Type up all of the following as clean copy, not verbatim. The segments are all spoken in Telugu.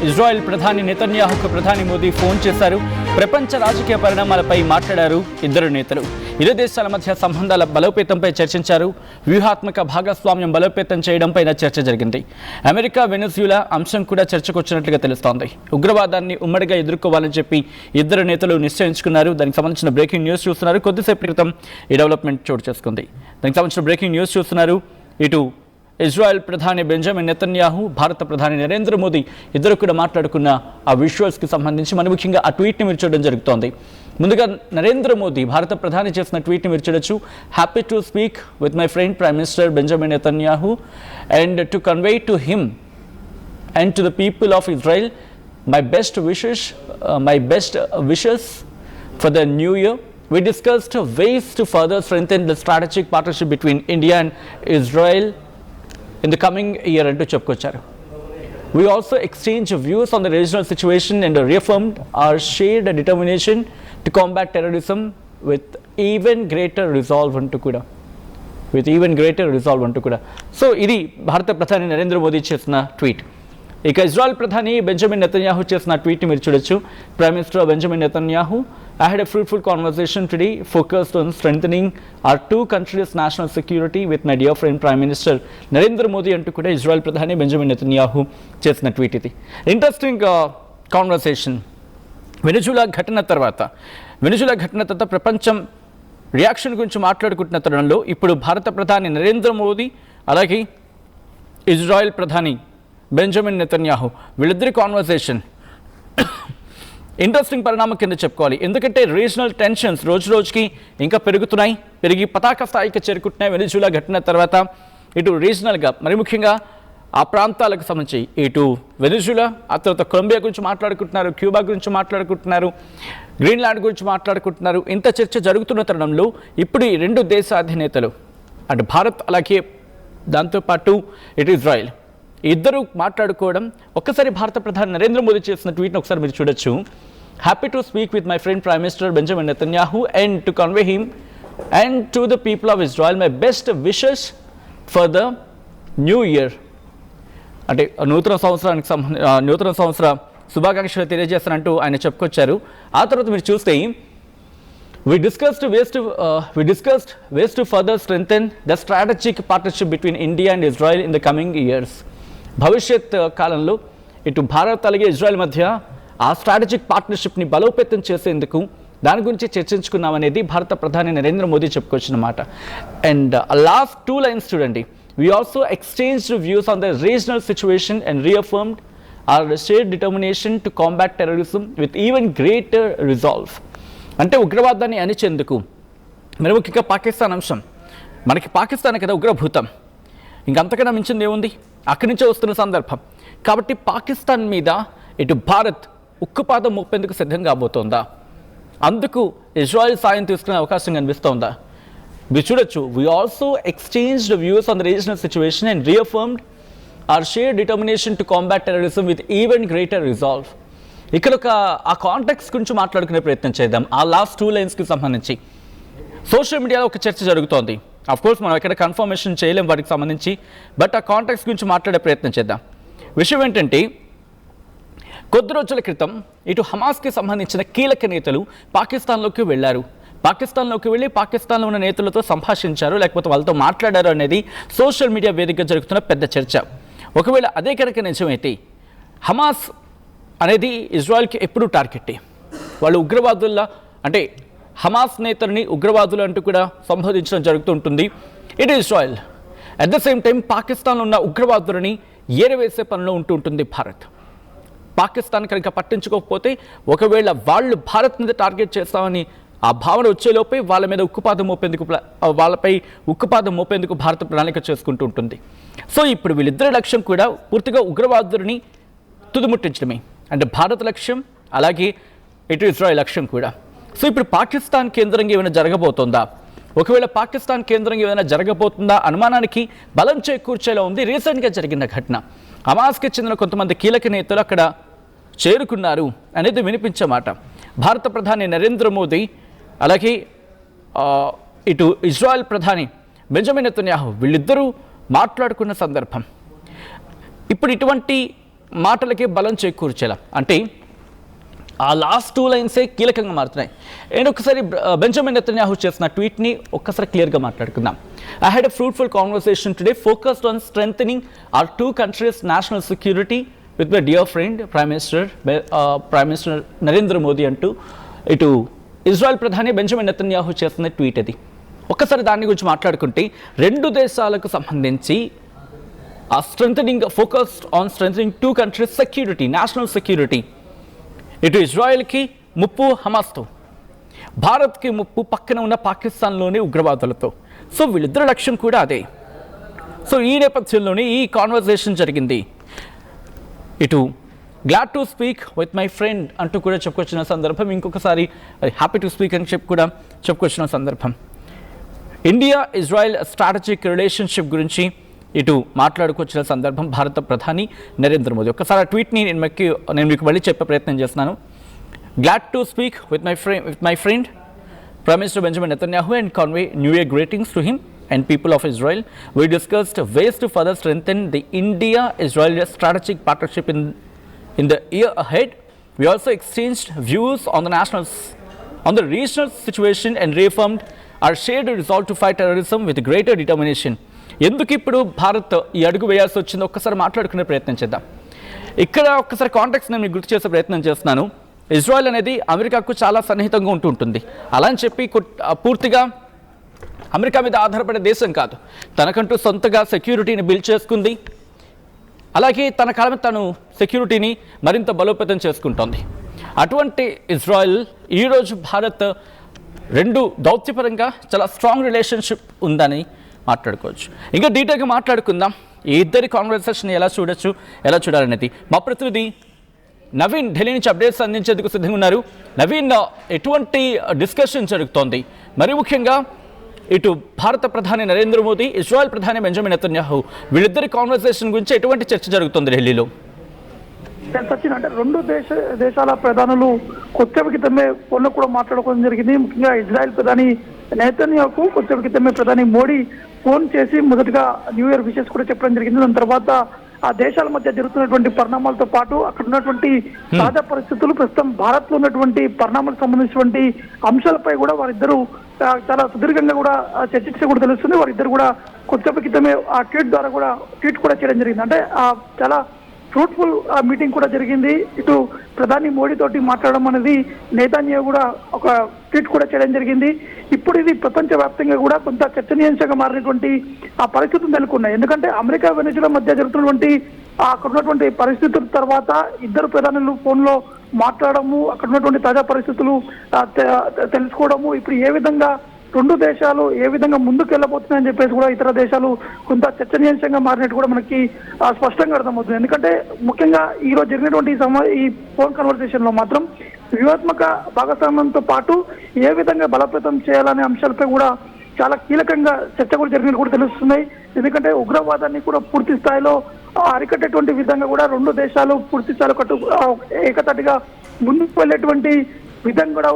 ఇజ్రాయెల్ ప్రధాని నెతన్యాహుకు ప్రధాని మోదీ ఫోన్ చేశారు. ప్రపంచ రాజకీయ పరిణామాలపై మాట్లాడారు ఇద్దరు నేతలు. ఇరు దేశాల మధ్య సంబంధాల బలోపేతంపై చర్చించారు. వ్యూహాత్మక భాగస్వామ్యం బలోపేతం చేయడంపై చర్చ జరిగింది. అమెరికా వెనెజులా అంశం కూడా చర్చకు వచ్చినట్లుగా తెలుస్తోంది. ఉగ్రవాదాన్ని ఉమ్మడిగా ఎదుర్కోవాలని చెప్పి ఇద్దరు నేతలు నిశ్చయించుకున్నారు. దానికి సంబంధించిన బ్రేకింగ్ న్యూస్ చూస్తున్నారు. కొద్దిసేపటి క్రితం ఈ డెవలప్మెంట్ చోటు చేసుకుంది. దానికి సంబంధించిన బ్రేకింగ్ న్యూస్ చూస్తున్నారు. ఇటు ఇజ్రాయెల్ ప్రధాని బెంజమిన్ నెతన్యాహు, భారత ప్రధాని నరేంద్ర మోదీ ఇద్దరు కూడా మాట్లాడుకున్న ఆ విజువల్స్కి సంబంధించి మనం ముఖ్యంగా ఆ ట్వీట్ని మీరు చూడడం జరుగుతోంది. ముందుగా నరేంద్ర మోదీ భారత ప్రధాని చేసిన ట్వీట్ని మీరు చూడొచ్చు. Happy to speak with my friend prime minister Benjamin Netanyahu and to convey to him and to the people of Israel my best wishes for the new year. We discussed ways to further strengthen the strategic partnership between India and Israel in the coming year అంటూ చెప్పుకొచ్చారు. We also exchanged views on the regional situation and reaffirmed our shared determination to combat terrorism with even greater resolve అంటూ కూడా సో ఇది భారత ప్రధాని నరేంద్ర మోదీ చేసిన ట్వీట్. ఇక ఇజ్రాయెల్ ప్రధాని బెంజమిన్ నెతన్యాహు చేసిన ట్వీట్ని మీరు చూడొచ్చు. Prime minister Benjamin Netanyahu, I had a fruitful conversation today focused on strengthening our two countries' national security with my dear friend Prime Minister Narendra Modi అంటూ కూడా ఇజ్రాయెల్ ప్రధాని బెంజమిన్ నెతన్యాహు చేసిన ట్వీట్ ఇది. Interesting conversation. వెనెజులా ఘటన తర్వాత ప్రపంచం రియాక్షన్ గురించి మాట్లాడుకుంటున్న తరుణంలో ఇప్పుడు భారత ప్రధాని నరేంద్ర మోదీ అలాగే ఇజ్రాయెల్ ప్రధాని బెంజమిన్ నెతన్యాహు వీళ్ళిద్దరి కాన్వర్సేషన్ ఇంట్రెస్టింగ్ పరిణామం కింద చెప్పుకోవాలి. ఎందుకంటే రీజనల్ టెన్షన్స్ రోజు రోజుకి ఇంకా పెరిగి పతాక స్థాయికి చేరుకుంటున్నాయి. వెనెజులా ఘటన తర్వాత ఇటు రీజనల్గా మరి ముఖ్యంగా ఆ ప్రాంతాలకు సంబంధించి ఇటు వెనెజులా, ఆ తర్వాత కొలంబియా గురించి మాట్లాడుకుంటున్నారు, క్యూబా గురించి మాట్లాడుకుంటున్నారు, గ్రీన్లాండ్ గురించి మాట్లాడుకుంటున్నారు. ఇంత చర్చ జరుగుతున్న తరుణంలో ఇప్పుడు ఈ రెండు దేశ అధినేతలు అటు భారత్ అలాగే దాంతోపాటు ఇటు ఇజ్రాయెల్ ఇద్దరు మాట్లాడుకోవడం. ఒక్కసారి భారత ప్రధాని నరేంద్ర మోదీ చేసిన ట్వీట్ని ఒకసారి మీరు చూడొచ్చు. Happy to speak with my friend prime minister Benjamin Netanyahu and to convey him and to the people of Israel my best wishes for the new year. అంటే నూతన సంవత్సర శుభాకాంక్షలు తెలియజేస్తానంటూ ఆయన చెప్పుకొచ్చారు. ఆ తర్వాత మీరు చూస్తే We discussed ways to further strengthen the strategic partnership between India and Israel in the coming years. భవిష్యత్ కాలంలో ఇటు భారత్ అలాగే ఇజ్రాయెల్ మధ్య ఆ స్ట్రాటజిక్ పార్ట్నర్షిప్ని బలోపేతం చేసేందుకు దాని గురించి చర్చించుకున్నామనేది భారత ప్రధాని నరేంద్ర మోదీ చెప్పుకొచ్చిన మాట. అండ్ లాస్ట్ 2 lines చూడండి. We also exchanged views on the regional situation and reaffirmed our shared determination to combat terrorism with even greater resolve. అంటే ఉగ్రవాదాన్ని అణిచేందుకు మరి ముఖ్యంగా పాకిస్తాన్ అంశం. మనకి పాకిస్తాన్ కదా ఉగ్రభూతం, ఇంకంతకన్నా మించింది ఏముంది, అక్కడి నుంచే వస్తున్న సందర్భం. కాబట్టి పాకిస్తాన్ మీద ఇటు భారత్ ఉక్కుపాదం మోపేందుకు సిద్ధంగా కాబోతోందా, అందుకు ఇజ్రాయెల్ సాయం తీసుకునే అవకాశం కనిపిస్తోందా మీరు చూడొచ్చు. We also exchanged views on the regional situation and reaffirmed our shared determination to combat terrorism with even greater resolve. ఇక్కడ ఆ కాంటాక్ట్స్ గురించి మాట్లాడుకునే ప్రయత్నం చేద్దాం. ఆ లాస్ట్ 2 linesకి సంబంధించి సోషల్ మీడియాలో ఒక చర్చ జరుగుతోంది. అఫ్కోర్స్ మనం ఎక్కడ కన్ఫర్మేషన్ చేయలేం వాటికి సంబంధించి, బట్ ఆ కాంటాక్ట్స్ గురించి మాట్లాడే ప్రయత్నం చేద్దాం. విషయం ఏంటంటే కొద్ది రోజుల క్రితం ఇటు హమాస్కి సంబంధించిన కీలక నేతలు పాకిస్తాన్లోకి వెళ్ళారు. పాకిస్తాన్లోకి వెళ్ళి పాకిస్తాన్లో ఉన్న నేతలతో సంభాషించారు, లేకపోతే వాళ్ళతో మాట్లాడారు అనేది సోషల్ మీడియా వేదికగా జరుగుతున్న పెద్ద చర్చ. ఒకవేళ అదే కనుక నిజమైతే హమాస్ అనేది ఇజ్రాయెల్కి ఎప్పుడూ టార్గెట్టే. వాళ్ళు ఉగ్రవాదుల్లా అంటే హమాస్ నేతల్ని ఉగ్రవాదులు అంటూ కూడా సంబోధించడం జరుగుతుంటుంది it Israel. At the same time పాకిస్తాన్లో ఉన్న ఉగ్రవాదులని ఏరవేసే పనిలో ఉంటుంది భారత్. పాకిస్తాన్ కనుక పట్టించుకోకపోతే ఒకవేళ వాళ్ళు భారత్ మీద టార్గెట్ చేస్తామని ఆ భావన వచ్చేలోపే వాళ్ళ మీద వాళ్ళపై ఉక్కుపాదం మోపేందుకు భారత ప్రణాళిక చేసుకుంటూ ఉంటుంది. సో ఇప్పుడు వీళ్ళిద్దరి లక్ష్యం కూడా పూర్తిగా ఉగ్రవాదులని తుదిముట్టించడమే. అంటే భారత లక్ష్యం అలాగే ఇటు ఇజ్రాయెల్ లక్ష్యం కూడా. సో ఇప్పుడు పాకిస్తాన్ కేంద్రంగా ఏమైనా జరగబోతుందా, ఒకవేళ పాకిస్తాన్ కేంద్రంగా ఏమైనా జరగబోతుందా అనుమానానికి బలం చేకూర్చేలా ఉంది రీసెంట్గా జరిగిన ఘటన. హమాస్కి చెందిన కొంతమంది కీలక నేతలు అక్కడ చేరుకున్నారు అనేది వినిపించే మాట. భారత ప్రధాని నరేంద్ర మోదీ అలాగే ఇటు ఇజ్రాయెల్ ప్రధాని బెంజమిన్ నెతన్యాహు వీళ్ళిద్దరూ మాట్లాడుకున్న సందర్భం. ఇప్పుడు ఇటువంటి మాటలకి బలం చేకూర్చేలా, అంటే ఆ లాస్ట్ 2 లైన్సే కీలకంగా మారుతున్నాయి. నేను ఒకసారి బెంజమిన్ నెతన్యాహు చేసిన ట్వీట్ని ఒక్కసారి క్లియర్గా మాట్లాడుకుందాం. I had a fruitful conversation today focused on strengthening our 2 countries national security with my dear friend prime minister Narendra Modi అంటూ ఇటు ఇజ్రాయెల్ ప్రధాని బెంజమిన్ నెతన్యాహు చేస్తున్న ట్వీట్ అది. ఒక్కసారి దాని గురించి మాట్లాడుకుంటే 2 దేశాలకు సంబంధించి ఆ focused on strengthening 2 countries security, national security. ఇటు ఇజ్రాయెల్కి ముప్పు హమాస్తో, భారత్కి ముప్పు పక్కన ఉన్న పాకిస్తాన్లోని ఉగ్రవాదులతో. సో వీళ్ళిద్దరి లక్ష్యం కూడా అదే. సో ఈ నేపథ్యంలోనే ఈ కాన్వర్సేషన్ జరిగింది. ఇటు glad to speak with my friend అంటూ కూడా చెప్పుకొచ్చిన సందర్భం, ఇంకొకసారి హ్యాపీ టు స్పీక్ అని చెప్పి కూడా చెప్పుకొచ్చిన సందర్భం. ఇండియా ఇజ్రాయెల్ స్ట్రాటజిక్ రిలేషన్షిప్ గురించి ఇటు మాట్లాడుకొచ్చిన సందర్భం భారత ప్రధాని నరేంద్ర మోదీ. ఒక్కసారి ఆ ట్వీట్ని నేను మీకు మళ్ళీ చెప్పే ప్రయత్నం చేస్తున్నాను. Glad to speak with my friend prime minister Benjamin Netanyahu and convey new year greetings to him and people of Israel. We discussed ways to further strengthen the India-Israel strategic partnership in the year ahead. We also exchanged views on the regional situation and reaffirmed our shared resolve to fight terrorism with greater determination. ఎందుకు ఇప్పుడు భారత్ ఈ అడుగు వేయాల్సి వచ్చిందో ఒక్కసారి మాట్లాడుకునే ప్రయత్నం చేద్దాం. ఇక్కడ ఒక్కసారి కాంటాక్ట్స్ నేను మీకు గుర్తు చేసే ప్రయత్నం చేస్తున్నాను. ఇజ్రాయెల్ అనేది అమెరికాకు చాలా సన్నిహితంగా ఉంటుంటుంది. అలా అని చెప్పి పూర్తిగా అమెరికా మీద ఆధారపడే దేశం కాదు. తనకంటూ సొంతగా సెక్యూరిటీని బిల్డ్ చేసుకుంది. అలాగే తన కాలం తను సెక్యూరిటీని మరింత బలోపేతం చేసుకుంటోంది. అటువంటి ఇజ్రాయెల్ ఈరోజు భారత్ 2 దౌత్యపరంగా చాలా స్ట్రాంగ్ రిలేషన్షిప్ ఉందని మాట్లాడుకోవచ్చు. ఇంకా డీటెయిల్గా మాట్లాడుకుందాం. ఈ ఇద్దరి కాన్వర్సేషన్ ఎలా చూడాలనేది మా ప్రతినిధి నవీన్ ఢిల్లీ నుంచి అప్డేట్స్ అందించేందుకు సిద్ధంగా ఉన్నారు. నవీన్, ఎటువంటి డిస్కషన్ జరుగుతోంది? మరి ముఖ్యంగా ఇటు భారత ప్రధాని నరేంద్ర మోదీ, ఇజ్రాయెల్ ప్రధాని బెంజమిన్ నెతన్యాహు వీళ్ళిద్దరి కాన్వర్సేషన్ గురించి ఎటువంటి చర్చ జరుగుతుంది ఢిల్లీలో? సచిన్, అంటే 2 దేశాల ప్రధానులు కొద్దిసేపు క్రితమే ఫోన్లో కూడా మాట్లాడుకోవడం జరిగింది. ముఖ్యంగా ఇజ్రాయెల్ ప్రధాని నెతన్యాహుకు కొద్దిసేపు క్రితమే ప్రధాని మోడీ ఫోన్ చేసి మొదటగా న్యూ ఇయర్ విషెస్ కూడా చెప్పడం జరిగింది. దాని తర్వాత ఆ దేశాల మధ్య జరుగుతున్నటువంటి పరిణామాలతో పాటు అక్కడ ఉన్నటువంటి తాజా పరిస్థితులు, ప్రస్తుతం భారత్ లో ఉన్నటువంటి పరిణామాలకు సంబంధించినటువంటి అంశాలపై కూడా వారిద్దరూ చాలా సుదీర్ఘంగా కూడా చర్చించే కూడా తెలుస్తుంది. వారిద్దరు కూడా కొద్దిసేపు క్రితమే ఆ ట్వీట్ కూడా చేయడం జరిగింది. అంటే చాలా ఫ్రూట్ఫుల్ మీటింగ్ కూడా జరిగింది. ఇటు ప్రధాని మోడీ తోటి మాట్లాడడం అనేది నెతన్యాహు కూడా ఒక ట్వీట్ కూడా చేయడం జరిగింది. ఇప్పుడు ఇది ప్రపంచ వ్యాప్తంగా కూడా కొంత చర్చనీయాంశంగా మారినటువంటి ఆ పరిస్థితులు నెలకొన్నాయి. ఎందుకంటే అమెరికా వెనిజులా మధ్య జరుగుతున్నటువంటి అక్కడ ఉన్నటువంటి పరిస్థితుల తర్వాత ఇద్దరు ప్రధానులు ఫోన్లో మాట్లాడము, అక్కడ ఉన్నటువంటి తాజా పరిస్థితులు తెలుసుకోవడము, ఇప్పుడు ఏ విధంగా 2 దేశాలు ఏ విధంగా ముందుకు వెళ్ళబోతున్నాయని చెప్పేసి కూడా ఇతర దేశాలు కొంత చర్చనీయాంశంగా మారినట్టు కూడా మనకి స్పష్టంగా అర్థమవుతుంది. ఎందుకంటే ముఖ్యంగా ఈరోజు జరిగినటువంటి ఈ ఫోన్ కన్వర్సేషన్ లో మాత్రం వ్యూహాత్మక భాగస్వామ్యంతో పాటు ఏ విధంగా బలోపేతం చేయాలనే అంశాలపై కూడా చాలా కీలకంగా చర్చ కూడా జరిగినట్టు కూడా తెలుస్తున్నాయి. ఎందుకంటే ఉగ్రవాదాన్ని కూడా పూర్తి స్థాయిలో అరికట్టేటువంటి విధంగా కూడా 2 దేశాలు పూర్తి స్థాయిలో ఏకతాటిగా ముందుకు వెళ్ళేటువంటి విధంగా కూడా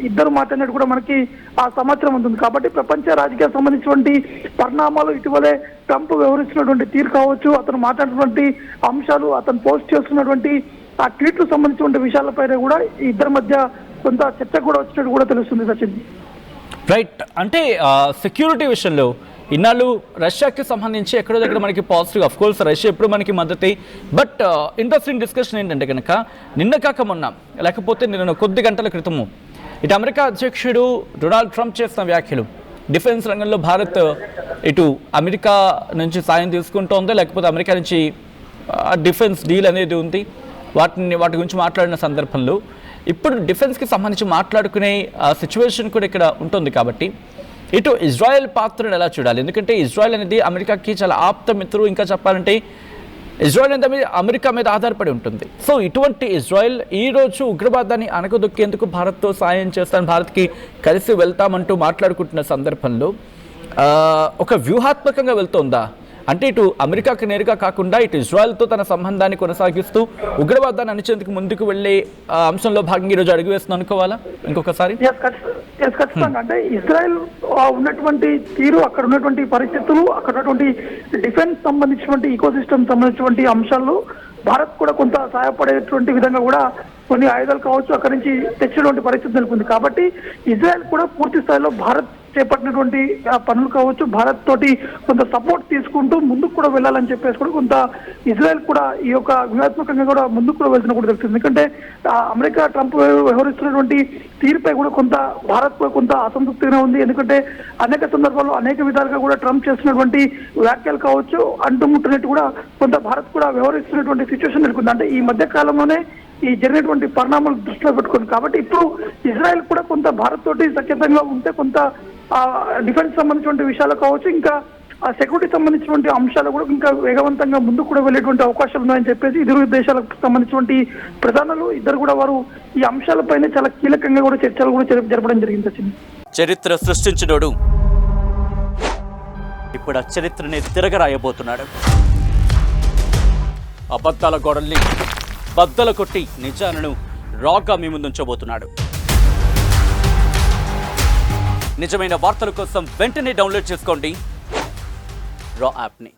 ఇద్దరు మాట్లాడినట్టు కూడా మనకి ఆ సమాచారం ఉంటుంది. కాబట్టి ప్రపంచ రాజకీయాలకు సంబంధించినటువంటి పరిణామాలు, ఇటీవలే ట్రంప్ వ్యవహరిస్తున్నటువంటి తీరు కావచ్చు, అతను మాట్లాడినటువంటి అంశాలు, అతను పోస్ట్ చేస్తున్నటువంటి ఆ ట్వీట్లకు సంబంధించినటువంటి విషయాలపైన కూడా ఈ ఇద్దరి మధ్య కొంత చర్చ కూడా వచ్చినట్టు కూడా తెలుస్తుంది. సచిన్, రైట్. అంటే సెక్యూరిటీ విషయంలో ఇన్నాళ్ళు రష్యాకి సంబంధించి ఎక్కడో దగ్గర మనకి పాజిటివ్, అఫ్ కోర్స్ రష్యా ఎప్పుడు మనకి మద్దతే. బట్ ఇంట్రెస్టింగ్ డిస్కషన్ ఏంటంటే కనుక నిన్న కాక మొన్న, లేకపోతే నిన్న కొద్ది గంటల క్రితము ఇటు అమెరికా అధ్యక్షుడు డొనాల్డ్ ట్రంప్ చేసిన వ్యాఖ్యలు, డిఫెన్స్ రంగంలో భారత్ ఇటు అమెరికా నుంచి సాయం తీసుకుంటోందో లేకపోతే అమెరికా నుంచి డిఫెన్స్ డీల్ అనేది ఉంది, వాటి గురించి మాట్లాడిన సందర్భంలో ఇప్పుడు డిఫెన్స్కి సంబంధించి మాట్లాడుకునే సిచ్యువేషన్ కూడా ఇక్కడ ఉంటుంది. కాబట్టి ఇటు ఇజ్రాయెల్ పాత్రను ఎలా చూడాలి? ఎందుకంటే ఇజ్రాయెల్ అనేది అమెరికాకి చాలా ఆప్త మిత్రుడు. ఇంకా చెప్పాలంటే ఇజ్రాయెల్ అనేది అమెరికా మీద ఆధారపడి ఉంటుంది. సో ఇటువంటి ఇజ్రాయెల్ ఈరోజు ఉగ్రవాదాన్ని అణగదొక్కేందుకు భారత్తో సాయం చేస్తాను, భారత్కి కలిసి వెళ్తామంటూ మాట్లాడుకుంటున్న సందర్భంలో ఒక వ్యూహాత్మకంగా వెళ్తోందా? అంటే ఇటు అమెరికాకు నేరుగా కాకుండా ఇటు ఇజ్రాయెల్తో తన సంబంధాన్ని కొనసాగిస్తూ ఉగ్రవాదాన్ని అణిచేందుకు ముందుకు వెళ్ళే అంశంలో భాగంగా ఈరోజు అడుగు వేస్తుంది అనుకోవాలా ఇంకొకసారి? ఖచ్చితంగా. అంటే ఇజ్రాయెల్ ఉన్నటువంటి తీరు, అక్కడ ఉన్నటువంటి పరిస్థితులు, అక్కడ ఉన్నటువంటి డిఫెన్స్ సంబంధించినటువంటి ఈకోసిస్టమ్ సంబంధించినటువంటి అంశాల్లో భారత్ కూడా కొంత సహాయపడేటువంటి విధంగా కూడా కొన్ని ఆయుధాలు కావచ్చు అక్కడి నుంచి తెచ్చినటువంటి పరిస్థితి నెలకొంది. కాబట్టి ఇజ్రాయెల్ కూడా పూర్తి స్థాయిలో భారత్ చేపట్టినటువంటి పనులు కావచ్చు, భారత్ తోటి కొంత సపోర్ట్ తీసుకుంటూ ముందుకు కూడా వెళ్ళాలని చెప్పేసి కూడా కొంత ఇజ్రాయెల్ కూడా ఈ యొక్క వ్యూహాత్మకంగా కూడా ముందుకు కూడా వెళ్తున్న కూడా తెలుస్తుంది. ఎందుకంటే అమెరికా ట్రంప్ వ్యవహరిస్తున్నటువంటి తీరుపై కూడా కొంత భారత్ కూడా కొంత అసంతృప్తిగా ఉంది. ఎందుకంటే అనేక సందర్భాల్లో అనేక విధాలుగా కూడా ట్రంప్ చేస్తున్నటువంటి వ్యాఖ్యలు కావచ్చు, అంటుముట్టినట్టు కూడా కొంత భారత్ కూడా వ్యవహరిస్తున్నటువంటి సిచ్యువేషన్ నెలకొంది. అంటే ఈ మధ్య కాలంలోనే ఈ జరిగినటువంటి పరిణామాలు దృష్టిలో పెట్టుకుంది. కాబట్టి ఇప్పుడు ఇజ్రాయెల్ కూడా కొంత భారత్ తోటి సఖ్యతంగా ఉంటే కొంత డిఫెన్స్ సంబంధించిన విషయాలు కావచ్చు, ఇంకా సెక్యూరిటీ సంబంధించినటువంటి అంశాలు కూడా ఇంకా వేగవంతంగా ముందుకు కూడా వెళ్ళేటువంటి అవకాశాలు ఉన్నాయని చెప్పేసి ఇరు దేశాలకు సంబంధించినటువంటి ప్రధానులు ఇద్దరు కూడా వారు ఈ అంశాలపైన చాలా కీలకంగా కూడా చర్చలు కూడా జరపడం జరిగింది. చరిత్ర సృష్టించినోడు ఇప్పుడు ఆ చరిత్రని తిరగరాయబోతున్నాడు. అబద్ధాల గోడల్ని బద్దలు కొట్టి నిజాలను రాగా మీ ముందుంచబోతున్నాడు. నిజమైన వార్తల కోసం వెంటనే డౌన్లోడ్ చేసుకోండి రా యాప్ని.